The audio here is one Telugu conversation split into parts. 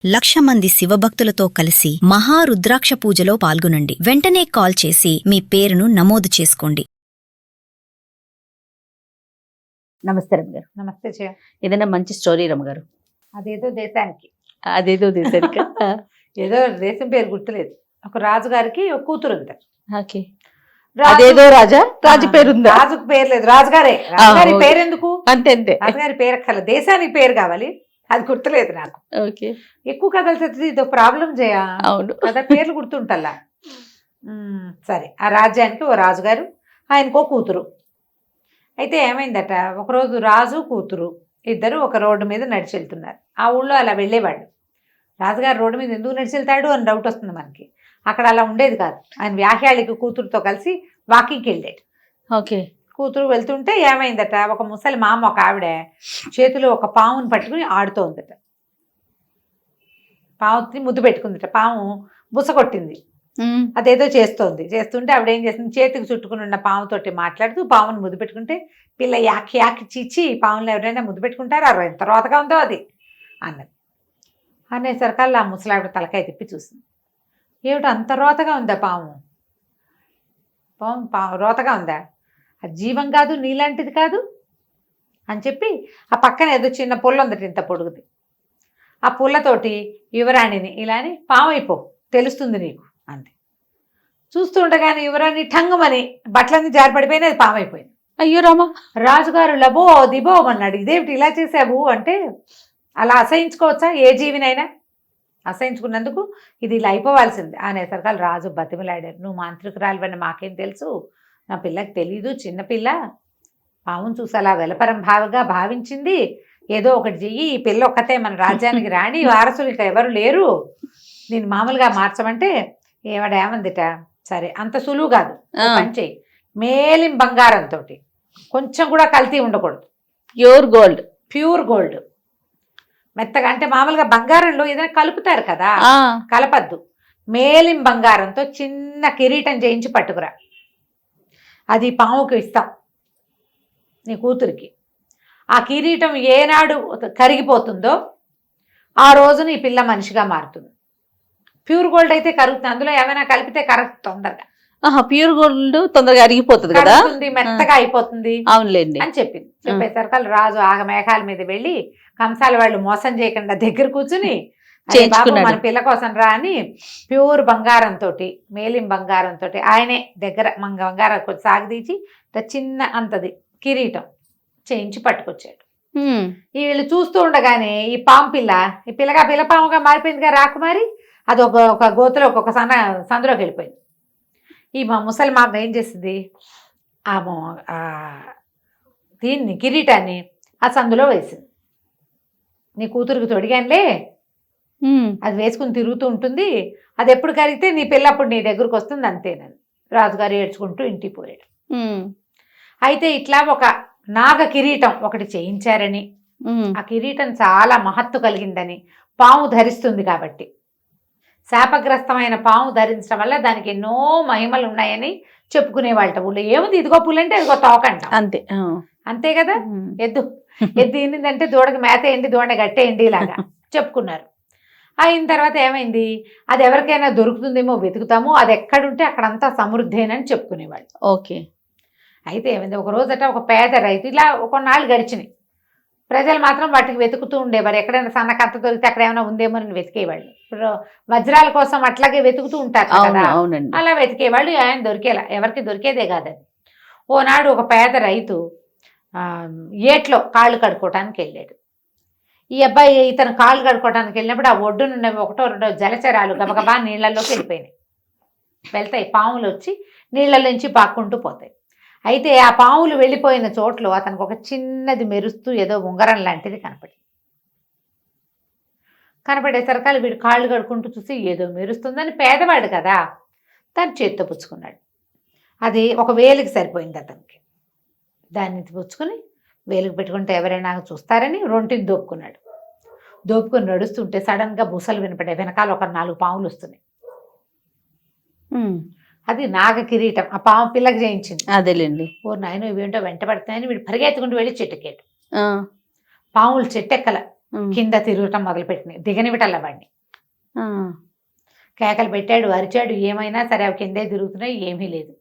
1,00,000 మంది శివభక్తులతో కలిసి మహారుద్రాక్ష పూజలో పాల్గొనండి. వెంటనే కాల్ చేసి మీ పేరును నమోదు చేసుకోండి. నమస్తే రమగారు. నమస్తే జయ. ఏదైనా మంచి స్టోరీ రమగారు. అదేదో దేశానికి అదేదో దేశానికి ఏదో దేశం పేరు గుర్తులేదు. ఒక రాజుగారికి ఒక కూతురు ఉంది. ఓకే. అదేదో రాజా రాజు పేరు ఉందా? రాజుకు పేరు లేదు, రాజుగారే. రాజుగారి పేరు ఎందుకు? అంతే అంతే. రాజుగారి పేరు అక్కర్లేదు, దేశానికి పేరు కావాలి. అది గుర్తులేదు నాకు. ఓకే. ఎక్కువ కథలు చదివితే ఇదో ప్రాబ్లం చేయ. అవును కథ పేర్లు గుర్తుంటల్లా. సరే, ఆ రాజ్యానికి ఓ రాజుగారు, ఆయనకో కూతురు. అయితే ఏమైందట, ఒకరోజు రాజు కూతురు ఇద్దరు ఒక రోడ్డు మీద నడిచి వెళ్తున్నారు. ఆ ఊళ్ళో అలా వెళ్ళేవాళ్ళు. రాజుగారు రోడ్డు మీద ఎందుకు నడిచి వెళ్తాడు అని డౌట్ వస్తుంది మనకి. అక్కడ అలా ఉండేది కాదు. ఆయన వ్యాఖ్యాళికి కూతురుతో కలిసి వాకింగ్కి వెళ్ళాడు. ఓకే. కూతురు వెళ్తుంటే ఏమైందట, ఒక ముసలి మామ ఒక ఆవిడ చేతిలో ఒక పాముని పట్టుకుని ఆడుతూ ఉందట. పాముని ముద్దు పెట్టుకుందట. పాము బుస కొట్టింది, అదేదో చేస్తుంటే ఆవిడ ఏం చేస్తుంది, చేతికి చుట్టుకుని ఉన్న పాముతోటి మాట్లాడుతూ పాముని ముద్దు పెట్టుకుంటే పిల్ల యాకి యాకి చీచి, పాములు ఎవరైనా ముద్దు పెట్టుకుంటారు, ఎంత రోతగా ఉందో అది అన్నది. అనేసరికల్లా ఆ ముసలావిడ తలకాయ తిప్పి చూసింది. ఏమిటి అంత రోతగా ఉందా పాము? పాము రోతగా ఉందా? అది జీవం కాదు, నీలాంటిది కాదు అని చెప్పి ఆ పక్కన ఏదో చిన్న పుల్ల ఉందట, ఇంత పొడుగుది. ఆ పుల్లతోటి యువరాణిని ఇలాని పాము అయిపో, తెలుస్తుంది నీకు అంది. చూస్తూ ఉండగానే యువరాణి ఠంగమని బట్టలన్నీ జారి పడిపోయినా అది పాము అయిపోయింది. అయ్యో రామా. రాజుగారు లబో దిబో అన్నాడు. ఇదేమిటి ఇలా చేసావు అంటే, అలా అసహించుకోవచ్చా ఏ జీవినైనా? అసహించుకున్నందుకు ఇది ఇలా అయిపోవాల్సింది అనేసరికి రాజు బతిమలాడారు. నువ్వు మాంత్రికురాలివని మాకేం తెలుసు, నా పిల్లకి తెలీదు, చిన్నపిల్ల పావును చూసి అలా వెలపరం భావిగా భావించింది, ఏదో ఒకటి చెయ్యి, ఈ పిల్ల ఒక్కతే మన రాజ్యానికి రాణి, వారసులు ఇక ఎవరు లేరు, నేను మామూలుగా మార్చమంటే ఏమందిట, సరే అంత సులువు కాదు, పని చెయ్యి, మేలిం బంగారంతో కొంచెం కూడా కల్తీ ఉండకూడదు, ప్యూర్ గోల్డ్ మెత్తగా, అంటే మామూలుగా బంగారంలో ఏదైనా కలుపుతారు కదా, కలపద్దు, మేలిం బంగారంతో చిన్న కిరీటం చేయించి పట్టుకురా, అది పాముకి ఇస్తాం నీ కూతురికి. ఆ కిరీటం ఏనాడు కరిగిపోతుందో ఆ రోజు నీ పిల్ల మనిషిగా మారుతుంది. ప్యూర్ గోల్డ్ అయితే కరుగుతుంది, అందులో ఏమైనా కలిపితే కరెక్ట్ తొందరగా. ప్యూర్ గోల్డ్ తొందరగా అరిగిపోతుంది కదా, మెత్తగా అయిపోతుంది. అవునులేండి అని చెప్పింది. చెప్పేసరికి రాజు ఆగ మేఘాల మీద వెళ్ళి కంసాల వాళ్ళు మోసం చేయకుండా దగ్గర కూర్చుని, మన పిల్ల కోసం రా అని ప్యూర్ బంగారంతో, మేలిం బంగారంతో ఆయనే దగ్గర బంగారం కొంచెం సాగదీచి చిన్న అంతది కిరీటం చేయించి పట్టుకొచ్చాడు. వీళ్ళు చూస్తూ ఉండగానే ఈ పాము పిల్ల, ఈ పిల్ల పాముగా మారిపోయిందిగా రాకుమారి, అది ఒక గోతులో ఒక్కొక్క సందులోకి వెళ్ళిపోయింది. ఈ మా ముసలి మామ ఏం చేసింది, దీన్ని కిరీటాన్ని ఆ సందులో వేసింది. నీ కూతురికి తొడిగానులే, అది వేసుకుని తిరుగుతూ ఉంటుంది, అది ఎప్పుడు కరిగితే నీ పిల్లప్పుడు నీ దగ్గరకు వస్తుంది అంతేనని రాజుగారు ఏడ్చుకుంటూ ఇంటికి పోయాడు. అయితే ఇట్లా ఒక నాగ కిరీటం ఒకటి చేయించారని, ఆ కిరీటం చాలా మహత్తు కలిగిందని, పాము ధరిస్తుంది కాబట్టి, శాపగ్రస్తమైన పాము ధరించడం వల్ల దానికి ఎన్నో మహిమలు ఉన్నాయని చెప్పుకునేవాళ్ళ ఊళ్ళో. ఏముంది, ఇదిగో పులంటే ఇదిగో తోకంట, అంతే అంతే కదా. ఎద్దు ఏంటంటే దూడకి మేత ఏంటి, దూడ గట్టేయండి ఇలాగా చెప్పుకున్నారు. అయిన తర్వాత ఏమైంది, అది ఎవరికైనా దొరుకుతుందేమో వెతుకుతాము, అది ఎక్కడుంటే అక్కడంతా సమృద్ధేనని చెప్పుకునేవాళ్ళు. ఓకే. అయితే ఏమైంది, ఒక రోజట ఒక పేద రైతు, ఇలా కొన్నాళ్ళు గడిచినాయి, ప్రజలు మాత్రం వాటికి వెతుకుతూ ఉండేవారు. ఎక్కడైనా సన్నకత్త దొరికితే అక్కడ ఏమైనా ఉందేమో అని వెతికేవాళ్ళు. ఇప్పుడు వజ్రాల కోసం అట్లాగే వెతుకుతూ ఉంటారు కదా, అలా వెతికేవాళ్ళు. ఆయన దొరికేలా, ఎవరికి దొరికేదే కాదని. ఓనాడు ఒక పేద రైతు ఏట్లో కాళ్ళు కడుక్కోవటానికి వెళ్ళాడు. ఈ అబ్బాయి ఇతను కాళ్ళు కడుక్కోవడానికి వెళ్ళినప్పుడు ఆ ఒడ్డునున్న ఒకటో రెండో జలచరాలు గబగబా నీళ్లలోకి వెళ్ళిపోయినాయి. వెళ్తాయి, పాములు వచ్చి నీళ్లలోంచి పాక్కుంటూ పోతాయి. అయితే ఆ పాములు వెళ్ళిపోయిన చోట్లో అతనికి ఒక చిన్నది మెరుస్తూ ఏదో ఉంగరం లాంటిది కనపడేసరికి వీడు కాళ్ళు కడుక్కుంటూ చూసి ఏదో మెరుస్తుందని, పేదవాడు కదా, దాన్ని చేత్తో పుచ్చుకున్నాడు. అది ఒక వేలికి సరిపోయింది అతనికి. దాన్ని పుచ్చుకుని వేలికి పెట్టుకుంటే ఎవరైనా చూస్తారని రొంటిని దోపుకొని నడుస్తుంటే సడన్గా బుసలు వినపడే, వెనకాల ఒక 4 పాములు వస్తున్నాయి. అది నాగ కిరీటం, ఆ పాము పిల్లకి చేయించింది. అదేలేండి. నాయన ఇవేంటో వెంట పడుతున్నాయని వీడు పరిగెత్తుకుంటూ వెళ్ళి చెట్టెక్కాడు. పాములు చెట్టెక్కల, కింద తిరగటం మొదలుపెట్టినాయి, దిగనివిటల్ల వాడిని. ఆ, కేకలు పెట్టాడు, అరిచాడు, ఏమైనా సరే అవి కిందే తిరుగుతున్నాయి, ఏమీ లేదు.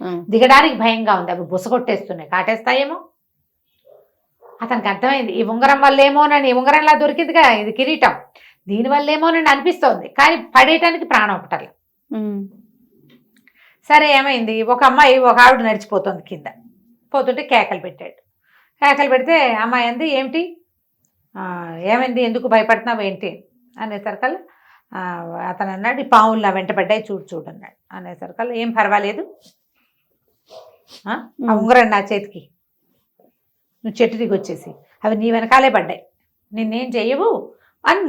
ఆ. దిగడానికి భయంగా ఉంది, అవి బుసగొట్టేస్తున్నాయి, కాటేస్తాయేమో. అతనికి అర్థమైంది ఈ ఉంగరం వల్లేమోనని. ఈ ఉంగరంలా దొరికిందిగా, ఇది కిరీటం, దీనివల్లేమోనని అనిపిస్తోంది, కానీ పడేయటానికి ప్రాణం ఒకటల్లా. సరే ఏమైంది, ఒక అమ్మాయి ఒక ఆవిడ నడిచిపోతుంది కింద, పోతుంటే కేకలు పెట్టాడు. కేకలు పెడితే అమ్మాయి అంది, ఏమిటి ఏమైంది, ఎందుకు భయపడుతున్నావు ఏంటి అనేసరికల్లా అతను అన్నాడు, ఈ పావులు నా వెంటబడ్డాయి, చూడు అన్నాడు. అనేసరికల్లా ఏం పర్వాలేదు, ఆ ఉంగరం నా చేతికి, నువ్వు చెట్టు దిగి వచ్చేసి అవి నీ వెనకాలే పడ్డాయి, నిన్నేం చెయ్యవు అని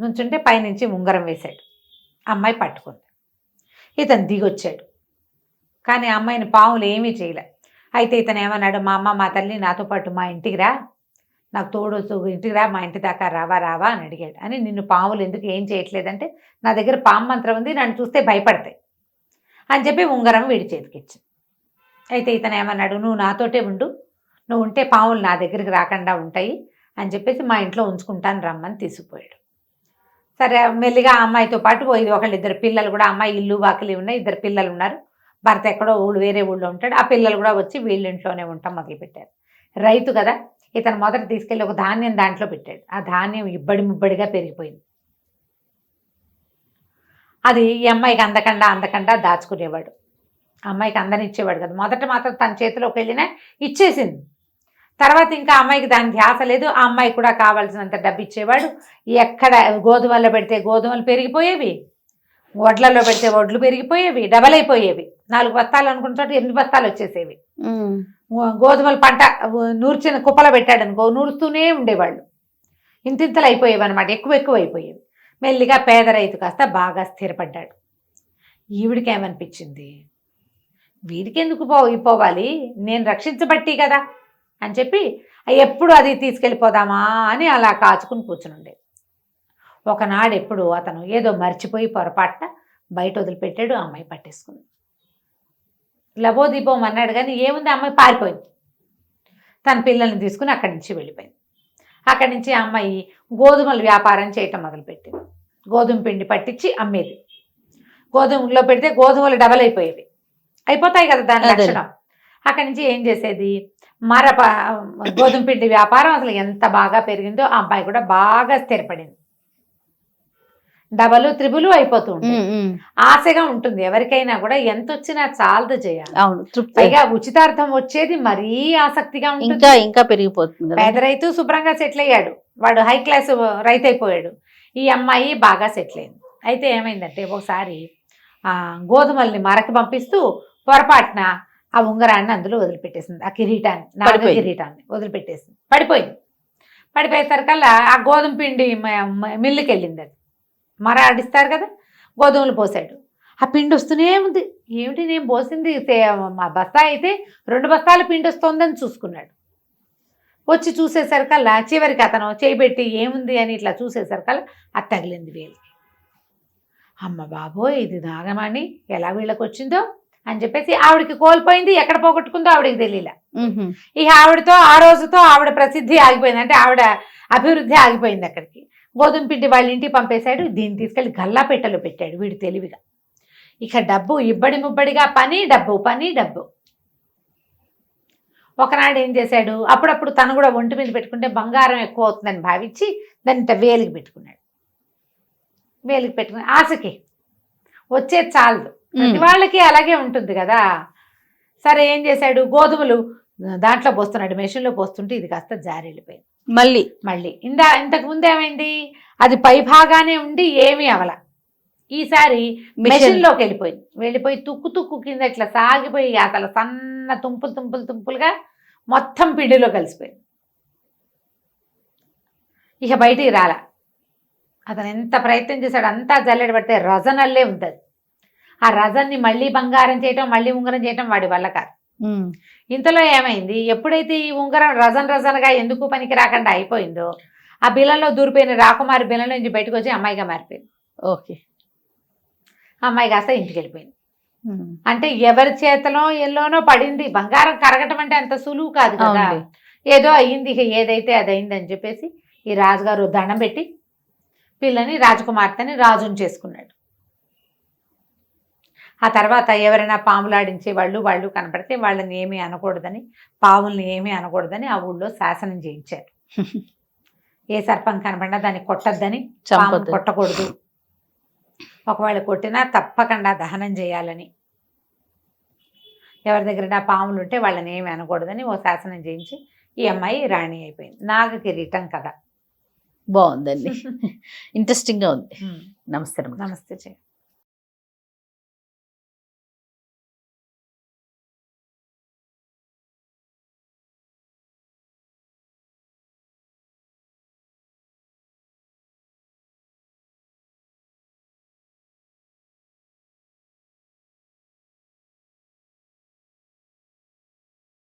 నుంచుంటే పైనుంచి ఉంగరం వేశాడు. అమ్మాయి పట్టుకుంది, ఇతను దిగొచ్చాడు, కానీ అమ్మాయిని పాములు ఏమీ చేయలే. అయితే ఇతను ఏమన్నాడు, మా అమ్మ మా తల్లి నాతో పాటు మా ఇంటికి రా, నాకు తోడు ఇంటికి రా, మా ఇంటి దాకా రావా అని అడిగాడు. అని నిన్ను పాములు ఎందుకు ఏం చేయట్లేదంటే, నా దగ్గర పాము మంత్రం ఉంది, నన్ను చూస్తే భయపడతాయి అని చెప్పి ఉంగరం వీడి చేతికిచ్చి. అయితే ఇతను ఏమన్నాడు, నువ్వు నాతోటే ఉండు, నువ్వు ఉంటే పాములు నా దగ్గరికి రాకుండా ఉంటాయి అని చెప్పేసి మా ఇంట్లో ఉంచుకుంటాను రమ్మని తీసుకుపోయాడు. సరే మెల్లిగా ఆ అమ్మాయితో పాటు ఒకళ్ళిద్దరు పిల్లలు కూడా, అమ్మాయి ఇల్లు వాకిలి ఉన్నాయి, 2 పిల్లలు ఉన్నారు, భర్త ఎక్కడో వేరే ఊళ్ళో ఉంటాడు. ఆ పిల్లలు కూడా వచ్చి వీళ్ళ ఇంట్లోనే ఉంటాం మొదలుపెట్టారు. రైతు కదా, ఇతను మొదట తీసుకెళ్ళి ఒక ధాన్యం దాంట్లో పెట్టాడు. ఆ ధాన్యం ఇబ్బడి ముబ్బడిగా పెరిగిపోయింది. అది ఈ అమ్మాయికి అందకుండా దాచుకునేవాడు, అమ్మాయికి అందనిచ్చేవాడు కదా. మొదట మాత్రం తన చేతిలోకి వెళ్ళినా ఇచ్చేసింది, తర్వాత ఇంకా అమ్మాయికి దాని ధ్యాస లేదు. ఆ అమ్మాయి కూడా కావాల్సినంత డబ్బు ఇచ్చేవాడు. ఎక్కడ గోధుమల్లో పెడితే గోధుమలు పెరిగిపోయేవి, వడ్లలో పెడితే వడ్లు పెరిగిపోయేవి, డబల్ అయిపోయేవి. 4 బస్తాలు అనుకున్న చోట 8 బస్తాలు వచ్చేసేవి. గోధుమల పంట నూర్చిన కుప్పలో పెట్టాడు అనుకో, నూరుస్తూనే ఉండేవాళ్ళు, ఇంతింతలు అయిపోయేవి అనమాట, ఎక్కువ అయిపోయేవి. మెల్లిగా పేద రైతు కాస్త బాగా స్థిరపడ్డాడు. ఈవిడికి ఏమనిపించింది, వీడికి ఎందుకు పోవాలి, నేను రక్షించబట్టి కదా అని చెప్పి ఎప్పుడు అది తీసుకెళ్ళిపోదామా అని అలా కాచుకుని కూర్చుని ఉండేది. ఒకనాడు ఎప్పుడు అతను ఏదో మర్చిపోయి పొరపాటున బయట వదిలిపెట్టాడు, అమ్మాయి పట్టేసుకుంది. లబోదీపం అన్నాడు కానీ ఏముంది, అమ్మాయి పారిపోయింది. తన పిల్లల్ని తీసుకుని అక్కడి నుంచి వెళ్ళిపోయింది. అక్కడి నుంచి అమ్మాయి గోధుమల వ్యాపారం చేయటం మొదలుపెట్టింది. గోధుమ పిండి పట్టించి అమ్మేది. గోధుమలో పెడితే గోధుమలు డబల్ అయిపోతాయి కదా దాని లక్షణం. అక్కడి నుంచి ఏం చేసేది, గోధుమ పిండి వ్యాపారం అసలు ఎంత బాగా పెరిగిందో, ఆ అమ్మాయి కూడా బాగా స్థిరపడింది. డబలు త్రిబులు అయిపోతూ ఉంటుంది. ఆశగా ఉంటుంది ఎవరికైనా కూడా, ఎంత వచ్చినా చాలదు చేయాలి. పైగా ఉచితార్థం వచ్చేది మరీ ఆసక్తిగా ఉంటుంది, ఇంకా పెరిగిపోతుంది. పేద రైతు శుభ్రంగా సెటిల్ అయ్యాడు, వాడు హై క్లాస్ రైతు అయిపోయాడు. ఈ అమ్మాయి బాగా సెటిల్ అయింది. అయితే ఏమైందంటే ఒకసారి గోధుమల్ని మరకి పంపిస్తూ పొరపాటున ఆ ఉంగరాన్ని అందులో వదిలిపెట్టేసింది, ఆ కిరీటాన్ని, నాలుగు కిరీటాన్ని వదిలిపెట్టేసింది, పడిపోయేసరికల్లా ఆ గోధుమ పిండి మిల్లుకి వెళ్ళింది. అది మర ఆడిస్తారు కదా, గోధుమలు పోసాడు, ఆ పిండి వస్తూనే ఉంది. ఏమిటి నేను పోసింది మా బస్తా అయితే 2 బస్తాల పిండి వస్తుందని చూసుకున్నాడు. వచ్చి చూసేసరికల్లా చివరికి అతను చేయబెట్టి ఏముంది అని ఇట్లా చూసేసరికల్లా అది తగిలింది వేలికి. అమ్మ బాబోయ్, ఇది నాగమణి ఎలా వీళ్ళకి వచ్చిందో అని చెప్పేసి ఆవిడకి కోల్పోయింది, ఎక్కడ పోగొట్టుకుందో ఆవిడకి తెలియలే. ఇక ఆవిడతో ఆ రోజుతో ఆవిడ ప్రసిద్ధి ఆగిపోయింది, అంటే ఆవిడ అభివృద్ధి ఆగిపోయింది. అక్కడికి గోధుమ పిండి వాళ్ళ ఇంటికి పంపేశాడు, దీన్ని తీసుకెళ్ళి గల్లాపెట్టెలో పెట్టాడు వీడు తెలివిగా. ఇక డబ్బు ఇబ్బడి ముబ్బడిగా, పని డబ్బు. ఒకనాడు ఏం చేశాడు, అప్పుడప్పుడు తను కూడా ఒంటి మీద పెట్టుకుంటే బంగారం ఎక్కువ అవుతుందని భావించి దాన్ని వేలికి పెట్టుకున్నాడు. వేలికి పెట్టుకుని ఆశకి వచ్చేది చాలదు, ప్రతి వాళ్ళకి అలాగే ఉంటుంది కదా. సరే ఏం చేశాడు, గోధుమలు దాంట్లో పోస్తున్నాడు, మెషిన్లో పోస్తుంటే ఇది కాస్త జారి వెళ్ళిపోయింది. మళ్ళీ ఇంతకు ముందు ఏమైంది, అది పై భాగానే ఉండి ఏమీ అవల. ఈసారి మెషిన్లోకి వెళ్ళిపోయి తుక్కు కింద ఇట్లా సాగిపోయి అసలు సన్న తుంపులుగా మొత్తం పిండిలో కలిసిపోయింది. ఇక బయటికి రాల. అతను ఎంత ప్రయత్నం చేశాడు, అంతా జల్లెడ పడితే రజనల్లే ఉంటుంది. ఆ రజన్ని మళ్ళీ బంగారం చేయటం, మళ్ళీ ఉంగరం చేయటం వాడి వల్ల కాదు. ఇంతలో ఏమైంది, ఎప్పుడైతే ఈ ఉంగరం రజనగా ఎందుకు పనికి రాకుండా అయిపోయిందో, ఆ బిలంలో దూరిపోయిన రాకుమారి బిలంలో నుంచి బయటకు వచ్చి అమ్మాయిగా మారిపోయింది. ఓకే, అమ్మాయి కాస్త ఇంటికి వెళ్ళిపోయింది. అంటే ఎవరి చేతలో ఎల్లోనో పడింది. బంగారం కరగటం అంటే అంత సులువు కాదు కదా, ఏదో అయ్యింది, ఇక ఏదైతే అది అయింది అని చెప్పేసి ఈ రాజుగారు దండం పెట్టి పిల్లని రాజకుమార్తెని రాజుని చేసుకున్నాడు. ఆ తర్వాత ఎవరైనా పాములాడించే వాళ్ళు కనపడితే వాళ్ళని ఏమీ అనకూడదని, పావుల్ని ఏమీ అనకూడదని ఆ ఊళ్ళో శాసనం చేయించారు. ఏ సర్పం కనపడినా దాన్ని కొట్టద్దని, పాము కొట్టకూడదు, ఒకవేళ కొట్టినా తప్పకుండా దహనం చేయాలని, ఎవరి దగ్గర పాములు ఉంటే వాళ్ళని ఏమి అనకూడదని ఓ శాసనం చేయించి ఈ అమ్మాయి రాణి అయిపోయింది. నాగ కిరీటం కథ బాగుందండి. ఇంట్రెస్టింగ్ గా ఉంది. నమస్తే. నమస్తే.